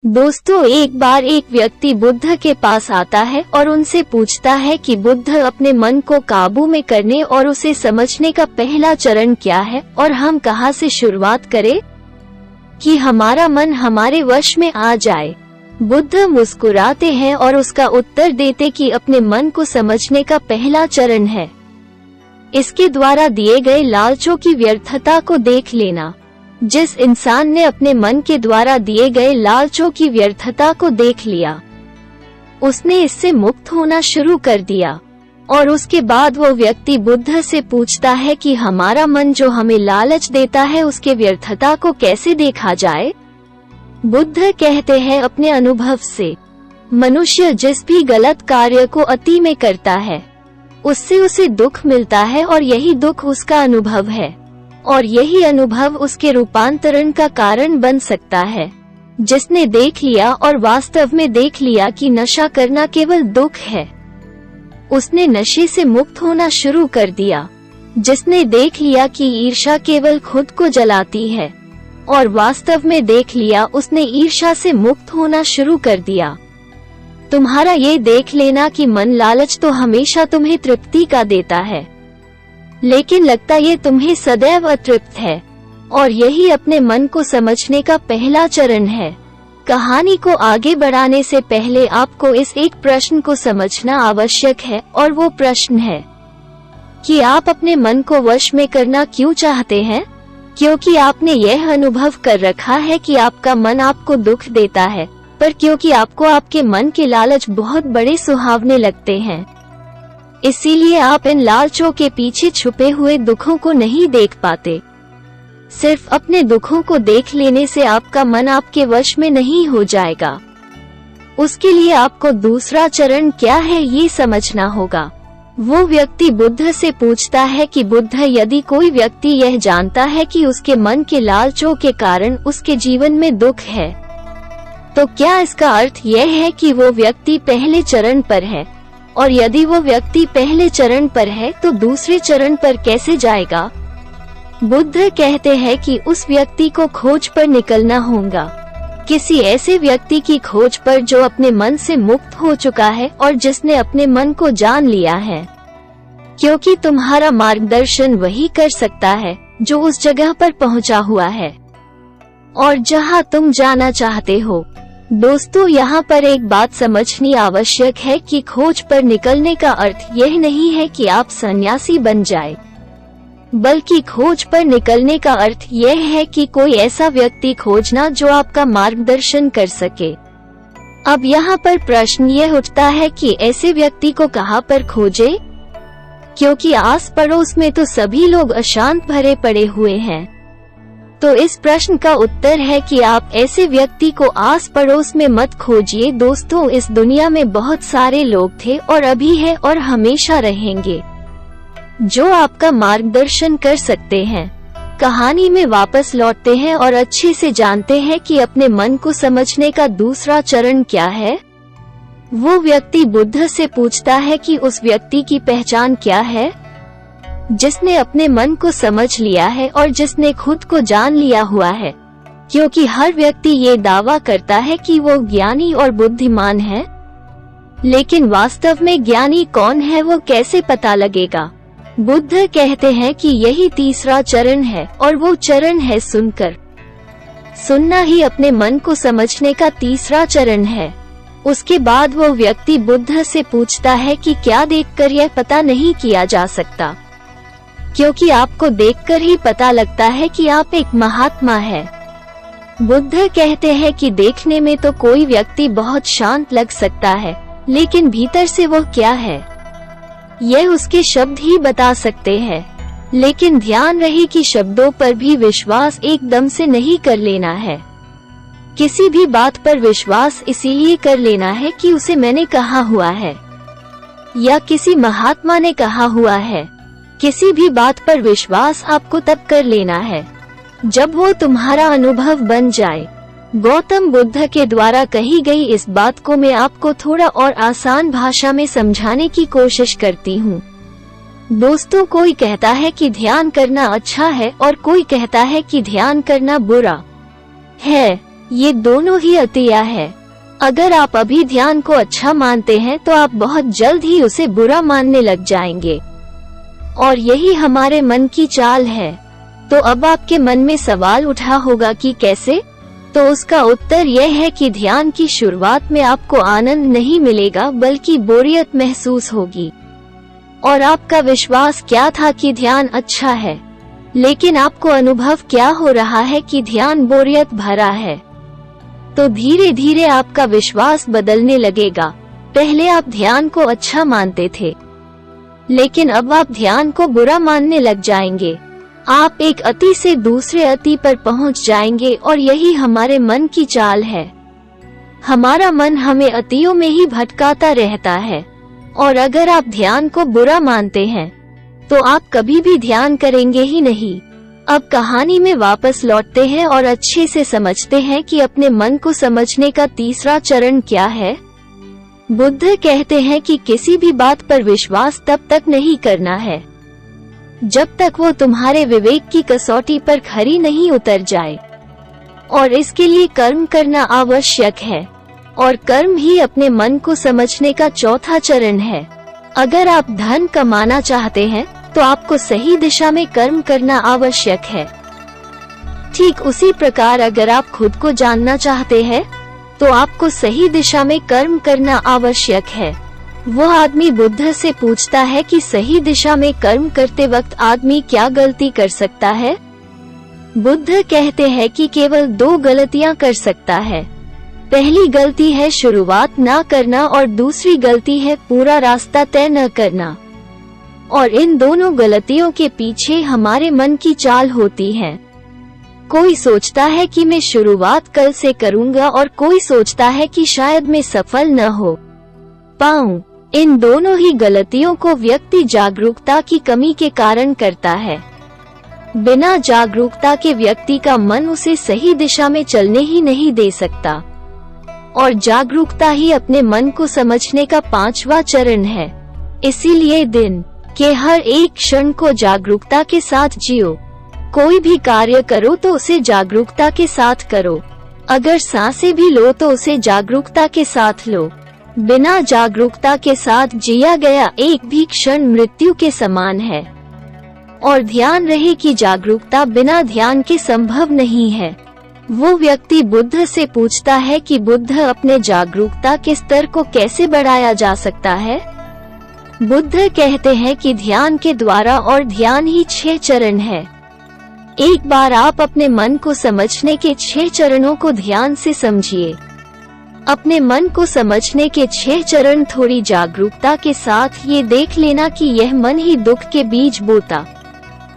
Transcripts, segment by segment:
दोस्तों, एक बार एक व्यक्ति बुद्ध के पास आता है और उनसे पूछता है कि बुद्ध, अपने मन को काबू में करने और उसे समझने का पहला चरण क्या है और हम कहाँ से शुरुआत करें कि हमारा मन हमारे वश में आ जाए। बुद्ध मुस्कुराते हैं और उसका उत्तर देते कि अपने मन को समझने का पहला चरण है इसके द्वारा दिए गए लालचों की व्यर्थता को देख लेना। जिस इंसान ने अपने मन के द्वारा दिए गए लालचों की व्यर्थता को देख लिया, उसने इससे मुक्त होना शुरू कर दिया। और उसके बाद वो व्यक्ति बुद्ध से पूछता है कि हमारा मन जो हमें लालच देता है उसके व्यर्थता को कैसे देखा जाए। बुद्ध कहते हैं अपने अनुभव से, मनुष्य जिस भी गलत कार्य को अति में करता है उससे उसे दुख मिलता है और यही दुख उसका अनुभव है और यही अनुभव उसके रूपांतरण का कारण बन सकता है। जिसने देख लिया और वास्तव में देख लिया कि नशा करना केवल दुख है, उसने नशे से मुक्त होना शुरू कर दिया। जिसने देख लिया कि ईर्ष्या केवल खुद को जलाती है और वास्तव में देख लिया, उसने ईर्ष्या से मुक्त होना शुरू कर दिया। तुम्हारा ये देख लेना कि मन लालच तो हमेशा तुम्हें तृप्ति का देता है, लेकिन लगता ये तुम्हें सदैव अतृप्त है, और यही अपने मन को समझने का पहला चरण है। कहानी को आगे बढ़ाने से पहले आपको इस एक प्रश्न को समझना आवश्यक है, और वो प्रश्न है कि आप अपने मन को वश में करना क्यों चाहते हैं। क्योंकि आपने यह अनुभव कर रखा है कि आपका मन आपको दुख देता है, पर क्योंकि आपको आपके मन के लालच बहुत बड़े सुहावने लगते हैं, इसीलिए आप इन लालचों के पीछे छुपे हुए दुखों को नहीं देख पाते। सिर्फ अपने दुखों को देख लेने से आपका मन आपके वश में नहीं हो जाएगा। उसके लिए आपको दूसरा चरण क्या है ये समझना होगा। वो व्यक्ति बुद्ध से पूछता है कि बुद्ध, यदि कोई व्यक्ति यह जानता है कि उसके मन के लालचों के कारण उसके जीवन में दुख है, तो क्या इसका अर्थ यह है कि वो व्यक्ति पहले चरण पर है? और यदि वो व्यक्ति पहले चरण पर है तो दूसरे चरण पर कैसे जाएगा? बुद्ध कहते हैं कि उस व्यक्ति को खोज पर निकलना होगा, किसी ऐसे व्यक्ति की खोज पर जो अपने मन से मुक्त हो चुका है और जिसने अपने मन को जान लिया है। क्योंकि तुम्हारा मार्गदर्शन वही कर सकता है जो उस जगह पर पहुंचा हुआ है और जहां तुम जाना चाहते हो। दोस्तों, यहाँ पर एक बात समझनी आवश्यक है कि खोज पर निकलने का अर्थ यह नहीं है कि आप सन्यासी बन जाए, बल्कि खोज पर निकलने का अर्थ यह है कि कोई ऐसा व्यक्ति खोजना जो आपका मार्गदर्शन कर सके। अब यहाँ पर प्रश्न यह उठता है कि ऐसे व्यक्ति को कहाँ पर खोजे, क्योंकि आस पड़ोस में तो सभी लोग अशांत भरे पड़े हुए हैं। तो इस प्रश्न का उत्तर है कि आप ऐसे व्यक्ति को आस पड़ोस में मत खोजिए। दोस्तों, इस दुनिया में बहुत सारे लोग थे और अभी है और हमेशा रहेंगे जो आपका मार्गदर्शन कर सकते हैं। कहानी में वापस लौटते हैं और अच्छे से जानते हैं कि अपने मन को समझने का दूसरा चरण क्या है। वो व्यक्ति बुद्ध से पूछता है कि उस व्यक्ति की पहचान क्या है, जिसने अपने मन को समझ लिया है और जिसने खुद को जान लिया हुआ है। क्योंकि हर व्यक्ति ये दावा करता है कि वो ज्ञानी और बुद्धिमान है, लेकिन वास्तव में ज्ञानी कौन है वो कैसे पता लगेगा। बुद्ध कहते हैं कि यही तीसरा चरण है और वो चरण है सुनकर। सुनना ही अपने मन को समझने का तीसरा चरण है। उसके बाद वो व्यक्ति बुद्ध से पूछता है कि क्या देखकर यह पता नहीं किया जा सकता, क्योंकि आपको देखकर ही पता लगता है कि आप एक महात्मा है। बुद्ध कहते हैं कि देखने में तो कोई व्यक्ति बहुत शांत लग सकता है, लेकिन भीतर से वो क्या है यह उसके शब्द ही बता सकते हैं। लेकिन ध्यान रहे कि शब्दों पर भी विश्वास एकदम से नहीं कर लेना है। किसी भी बात पर विश्वास इसीलिए कर लेना है कि उसे मैंने कहा हुआ है या किसी महात्मा ने कहा हुआ है। किसी भी बात पर विश्वास आपको तब कर लेना है जब वो तुम्हारा अनुभव बन जाए। गौतम बुद्ध के द्वारा कही गई इस बात को मैं आपको थोड़ा और आसान भाषा में समझाने की कोशिश करती हूँ। दोस्तों, कोई कहता है कि ध्यान करना अच्छा है और कोई कहता है कि ध्यान करना बुरा है। ये दोनों ही अतियां है। अगर आप अभी ध्यान को अच्छा मानते हैं तो आप बहुत जल्द ही उसे बुरा मानने लग जाएंगे, और यही हमारे मन की चाल है। तो अब आपके मन में सवाल उठा होगा कि कैसे? तो उसका उत्तर यह है कि ध्यान की शुरुआत में आपको आनंद नहीं मिलेगा बल्कि बोरियत महसूस होगी। और आपका विश्वास क्या था कि ध्यान अच्छा है, लेकिन आपको अनुभव क्या हो रहा है कि ध्यान बोरियत भरा है। तो धीरे धीरे आपका विश्वास बदलने लगेगा। पहले आप ध्यान को अच्छा मानते थे, लेकिन अब आप ध्यान को बुरा मानने लग जाएंगे। आप एक अति से दूसरे अति पर पहुंच जाएंगे, और यही हमारे मन की चाल है। हमारा मन हमें अतियों में ही भटकाता रहता है, और अगर आप ध्यान को बुरा मानते हैं तो आप कभी भी ध्यान करेंगे ही नहीं। अब कहानी में वापस लौटते हैं और अच्छे से समझते हैं कि अपने मन को समझने का तीसरा चरण क्या है। बुद्ध कहते हैं कि किसी भी बात पर विश्वास तब तक नहीं करना है जब तक वो तुम्हारे विवेक की कसौटी पर खरी नहीं उतर जाए, और इसके लिए कर्म करना आवश्यक है, और कर्म ही अपने मन को समझने का चौथा चरण है। अगर आप धन कमाना चाहते हैं तो आपको सही दिशा में कर्म करना आवश्यक है। ठीक उसी प्रकार अगर आप खुद को जानना चाहते हैं तो आपको सही दिशा में कर्म करना आवश्यक है। वो आदमी बुद्ध से पूछता है कि सही दिशा में कर्म करते वक्त आदमी क्या गलती कर सकता है? बुद्ध कहते हैं कि केवल 2 गलतियां कर सकता है। पहली गलती है शुरुआत ना करना, और दूसरी गलती है पूरा रास्ता तय न करना। और इन दोनों गलतियों के पीछे हमारे मन की चाल होती है। कोई सोचता है कि मैं शुरुआत कल से करूंगा, और कोई सोचता है कि शायद मैं सफल न हो पाऊं। इन दोनों ही गलतियों को व्यक्ति जागरूकता की कमी के कारण करता है। बिना जागरूकता के व्यक्ति का मन उसे सही दिशा में चलने ही नहीं दे सकता, और जागरूकता ही अपने मन को समझने का 5वां चरण है। इसीलिए दिन के हर एक क्षण को जागरूकता के साथ जियो। कोई भी कार्य करो तो उसे जागरूकता के साथ करो। अगर सांसें भी लो तो उसे जागरूकता के साथ लो। बिना जागरूकता के साथ जिया गया एक भी क्षण मृत्यु के समान है। और ध्यान रहे कि जागरूकता बिना ध्यान के संभव नहीं है। वो व्यक्ति बुद्ध से पूछता है कि बुद्ध, अपने जागरूकता के स्तर को कैसे बढ़ाया जा सकता है? बुद्ध कहते हैं कि ध्यान के द्वारा, और ध्यान ही 6 चरण है। एक बार आप अपने मन को समझने के 6 चरणों को ध्यान से समझिए। अपने मन को समझने के 6 चरण थोड़ी जागरूकता के साथ ये देख लेना कि यह मन ही दुख के बीज बोता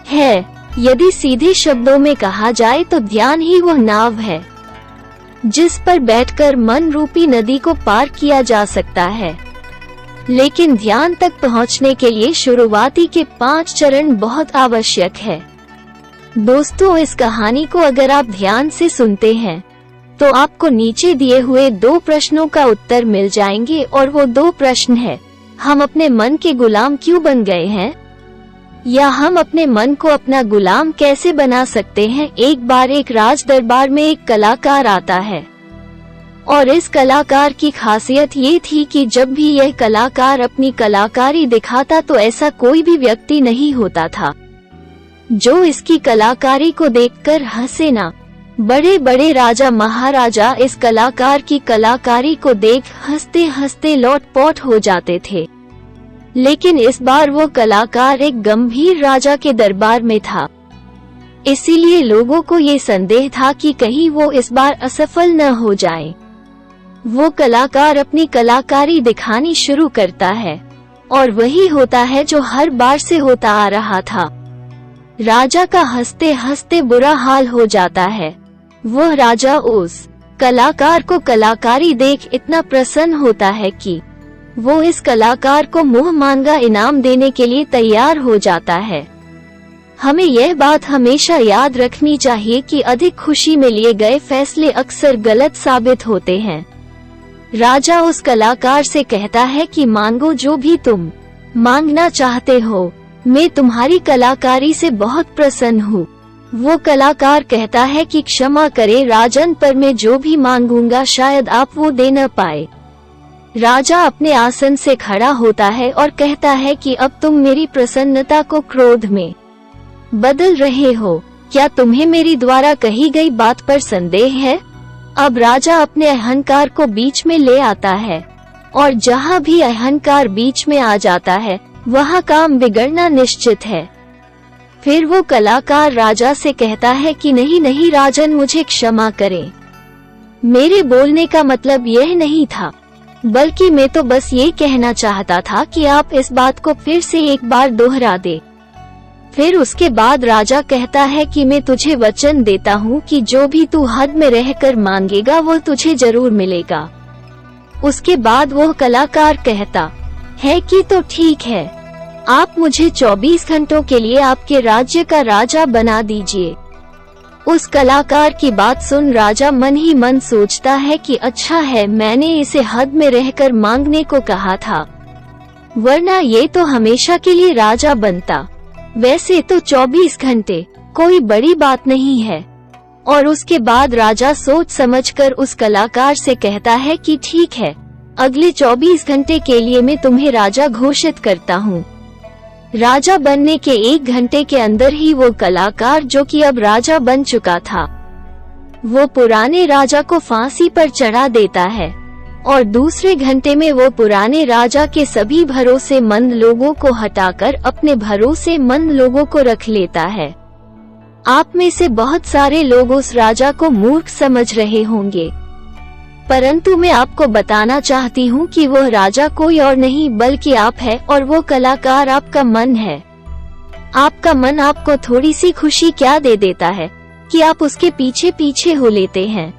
है। यदि सीधे शब्दों में कहा जाए तो ध्यान ही वह नाव है जिस पर बैठकर मन रूपी नदी को पार किया जा सकता है। लेकिन ध्यान तक पहुंचने के लिए शुरुआती के 5 चरण बहुत आवश्यक है। दोस्तों, इस कहानी को अगर आप ध्यान से सुनते हैं तो आपको नीचे दिए हुए 2 प्रश्नों का उत्तर मिल जाएंगे, और वो 2 प्रश्न है: हम अपने मन के गुलाम क्यों बन गए हैं, या हम अपने मन को अपना गुलाम कैसे बना सकते हैं। एक बार एक राज दरबार में एक कलाकार आता है, और इस कलाकार की खासियत ये थी कि जब भी यह कलाकार अपनी कलाकारी दिखाता तो ऐसा कोई भी व्यक्ति नहीं होता था जो इसकी कलाकारी को देखकर हंसे ना। बड़े बड़े राजा महाराजा इस कलाकार की कलाकारी को देख हंसते हंसते लोटपोट हो जाते थे। लेकिन इस बार वो कलाकार एक गंभीर राजा के दरबार में था, इसीलिए लोगों को ये संदेह था कि कहीं वो इस बार असफल न हो जाए। वो कलाकार अपनी कलाकारी दिखानी शुरू करता है, और वही होता है जो हर बार से होता आ रहा था। राजा का हंसते हंसते बुरा हाल हो जाता है। वह राजा उस कलाकार को कलाकारी देख इतना प्रसन्न होता है कि वो इस कलाकार को मुंह मांगा इनाम देने के लिए तैयार हो जाता है। हमें यह बात हमेशा याद रखनी चाहिए कि अधिक खुशी में लिए गए फैसले अक्सर गलत साबित होते हैं। राजा उस कलाकार से कहता है कि मांगो जो भी तुम मांगना चाहते हो, मैं तुम्हारी कलाकारी से बहुत प्रसन्न हूँ। वो कलाकार कहता है कि क्षमा करे राजन, पर मैं जो भी मांगूंगा शायद आप वो दे न पाए। राजा अपने आसन से खड़ा होता है और कहता है कि अब तुम मेरी प्रसन्नता को क्रोध में बदल रहे हो। क्या तुम्हें मेरी द्वारा कही गई बात पर संदेह है? अब राजा अपने अहंकार को बीच में ले आता है, और जहाँ भी अहंकार बीच में आ जाता है वहाँ काम बिगड़ना निश्चित है। फिर वो कलाकार राजा से कहता है कि नहीं नहीं राजन, मुझे क्षमा करें, मेरे बोलने का मतलब यह नहीं था, बल्कि मैं तो बस ये कहना चाहता था कि आप इस बात को फिर से एक बार दोहरा दे। फिर उसके बाद राजा कहता है कि मैं तुझे वचन देता हूँ कि जो भी तू हद में रहकर मांगेगा वो तुझे जरूर मिलेगा। उसके बाद वो कलाकार कहता है कि तो ठीक है, आप मुझे 24 घंटों के लिए आपके राज्य का राजा बना दीजिए। उस कलाकार की बात सुन राजा मन ही मन सोचता है कि अच्छा है, मैंने इसे हद में रहकर मांगने को कहा था, वरना ये तो हमेशा के लिए राजा बनता। वैसे तो 24 घंटे कोई बड़ी बात नहीं है। और उसके बाद राजा सोच समझकर उस कलाकार से कहता है कि ठीक है, अगले 24 घंटे के लिए मैं तुम्हें राजा घोषित करता हूँ। राजा बनने के 1 घंटे के अंदर ही वो कलाकार, जो कि अब राजा बन चुका था, वो पुराने राजा को फांसी पर चढ़ा देता है, और दूसरे घंटे में वो पुराने राजा के सभी भरोसेमंद लोगों को हटाकर अपने भरोसेमंद लोगों को रख लेता है। आप में से बहुत सारे लोग उस राजा को मूर्ख समझ रहे होंगे, परंतु मैं आपको बताना चाहती हूँ कि वो राजा कोई और नहीं बल्कि आप है, और वो कलाकार आपका मन है। आपका मन आपको थोड़ी सी खुशी क्या दे देता है कि आप उसके पीछे पीछे हो लेते हैं।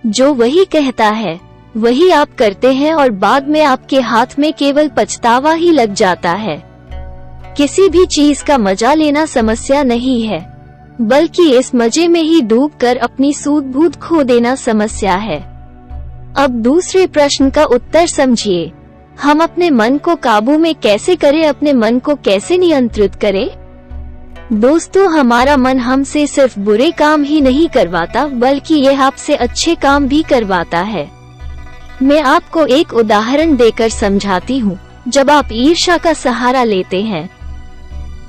जो वही कहता है वही आप करते हैं, और बाद में आपके हाथ में केवल पछतावा ही लग जाता है। किसी भी चीज का मजा लेना समस्या नहीं है, बल्कि इस मजे में ही डूबकर अपनी सूध बूध खो देना समस्या है। अब दूसरे प्रश्न का उत्तर समझिए। हम अपने मन को काबू में कैसे करें, अपने मन को कैसे नियंत्रित करें? दोस्तों, हमारा मन हमसे सिर्फ बुरे काम ही नहीं करवाता, बल्कि यह आपसे अच्छे काम भी करवाता है। मैं आपको एक उदाहरण देकर समझाती हूँ। जब आप ईर्ष्या का सहारा लेते हैं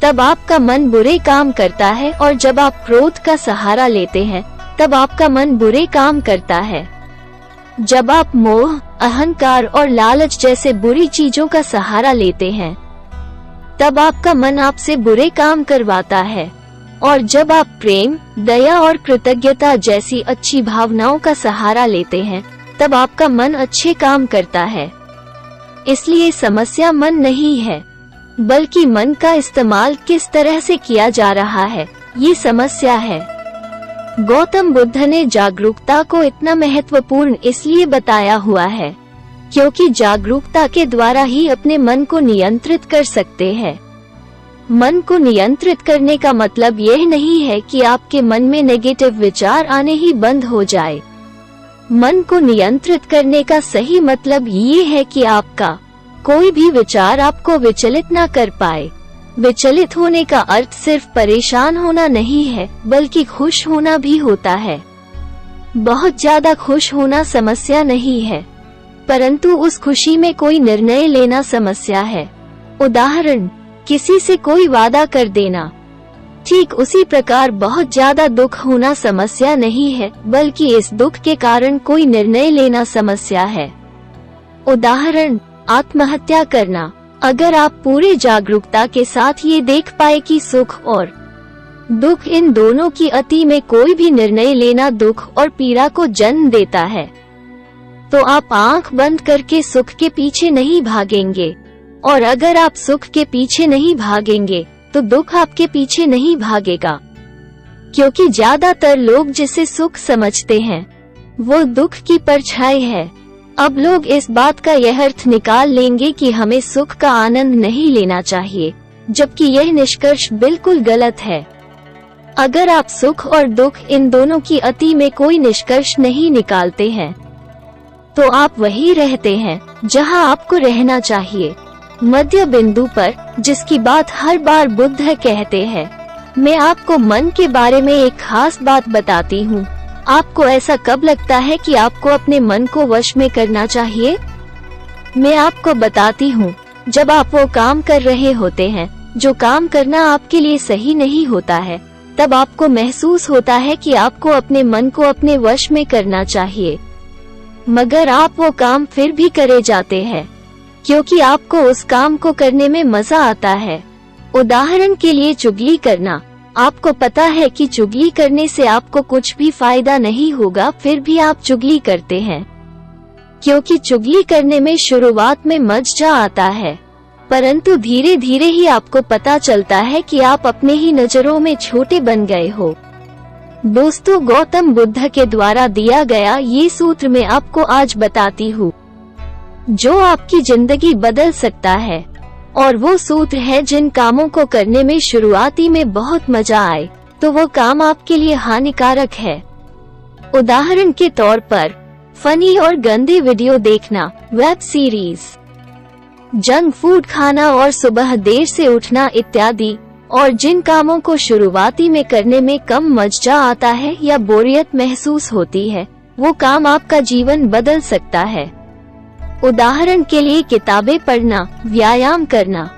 तब आपका मन बुरे काम करता है, और जब आप क्रोध का सहारा लेते हैं तब आपका मन बुरे काम करता है। जब आप मोह, अहंकार और लालच जैसे बुरी चीजों का सहारा लेते हैं तब आपका मन आपसे बुरे काम करवाता है, और जब आप प्रेम, दया और कृतज्ञता जैसी अच्छी भावनाओं का सहारा लेते हैं तब आपका मन अच्छे काम करता है। इसलिए समस्या मन नहीं है, बल्कि मन का इस्तेमाल किस तरह से किया जा रहा है, ये समस्या है। गौतम बुद्ध ने जागरूकता को इतना महत्वपूर्ण इसलिए बताया हुआ है क्योंकि जागरूकता के द्वारा ही अपने मन को नियंत्रित कर सकते हैं। मन को नियंत्रित करने का मतलब यह नहीं है कि आपके मन में नेगेटिव विचार आने ही बंद हो जाए। मन को नियंत्रित करने का सही मतलब ये है कि आपका कोई भी विचार आपको विचलित ना कर पाए। विचलित होने का अर्थ सिर्फ परेशान होना नहीं है, बल्कि खुश होना भी होता है। बहुत ज्यादा खुश होना समस्या नहीं है, परंतु उस खुशी में कोई निर्णय लेना समस्या है। उदाहरण, किसी से कोई वादा कर देना। ठीक उसी प्रकार बहुत ज्यादा दुख होना समस्या नहीं है, बल्कि इस दुख के कारण कोई निर्णय लेना समस्या है। उदाहरण, आत्महत्या करना। अगर आप पूरे जागरूकता के साथ ये देख पाए कि सुख और दुख, इन दोनों की अति में कोई भी निर्णय लेना दुख और पीड़ा को जन्म देता है, तो आप आंख बंद करके सुख के पीछे नहीं भागेंगे। और अगर आप सुख के पीछे नहीं भागेंगे तो दुख आपके पीछे नहीं भागेगा, क्योंकि ज्यादातर लोग जिसे सुख समझते हैं वो दुख की परछाई है। अब लोग इस बात का यह अर्थ निकाल लेंगे कि हमें सुख का आनंद नहीं लेना चाहिए, जबकि यह निष्कर्ष बिल्कुल गलत है। अगर आप सुख और दुख, इन दोनों की अति में कोई निष्कर्ष नहीं निकालते हैं, तो आप वही रहते हैं जहां आपको रहना चाहिए, मध्य बिंदु पर, जिसकी बात हर बार बुद्ध कहते हैं। मैं आपको मन के बारे में एक खास बात बताती हूँ। आपको ऐसा कब लगता है कि आपको अपने मन को वश में करना चाहिए? मैं आपको बताती हूँ, जब आप वो काम कर रहे होते हैं जो काम करना आपके लिए सही नहीं होता है, तब आपको महसूस होता है कि आपको अपने मन को अपने वश में करना चाहिए, मगर आप वो काम फिर भी करे जाते हैं क्योंकि आपको उस काम को करने में मजा आता है। उदाहरण के लिए चुगली करना। आपको पता है कि चुगली करने से आपको कुछ भी फायदा नहीं होगा, फिर भी आप चुगली करते हैं क्योंकि चुगली करने में शुरुआत में मजा आता है, परंतु धीरे धीरे ही आपको पता चलता है कि आप अपने ही नजरों में छोटे बन गए हो। दोस्तों, गौतम बुद्ध के द्वारा दिया गया ये सूत्र मैं आपको आज बताती हूँ जो आपकी जिंदगी बदल सकता है, और वो सूत्र है, जिन कामों को करने में शुरुआती में बहुत मजा आए तो वो काम आपके लिए हानिकारक है। उदाहरण के तौर पर फनी और गंदे वीडियो देखना, वेब सीरीज, जंक फूड खाना और सुबह देर से उठना इत्यादि। और जिन कामों को शुरुआती में करने में कम मजा आता है या बोरियत महसूस होती है, वो काम आपका जीवन बदल सकता है। उदाहरण के लिए किताबें पढ़ना, व्यायाम करना,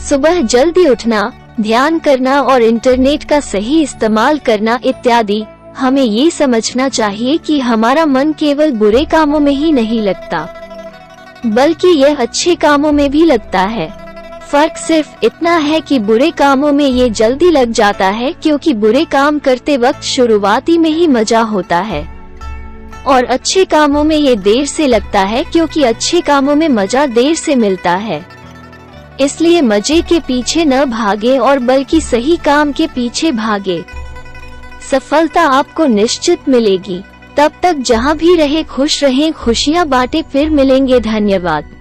सुबह जल्दी उठना, ध्यान करना और इंटरनेट का सही इस्तेमाल करना इत्यादि। हमें ये समझना चाहिए कि हमारा मन केवल बुरे कामों में ही नहीं लगता, बल्कि यह अच्छे कामों में भी लगता है। फर्क सिर्फ इतना है कि बुरे कामों में ये जल्दी लग जाता है क्योंकि बुरे काम करते वक्त शुरुआती में ही मजा होता है, और अच्छे कामों में ये देर से लगता है क्योंकि अच्छे कामों में मजा देर से मिलता है। इसलिए मजे के पीछे न भागे और बल्कि सही काम के पीछे भागे। सफलता आपको निश्चित मिलेगी। तब तक जहाँ भी रहे खुश रहें, खुशियाँ बांटे। फिर मिलेंगे। धन्यवाद।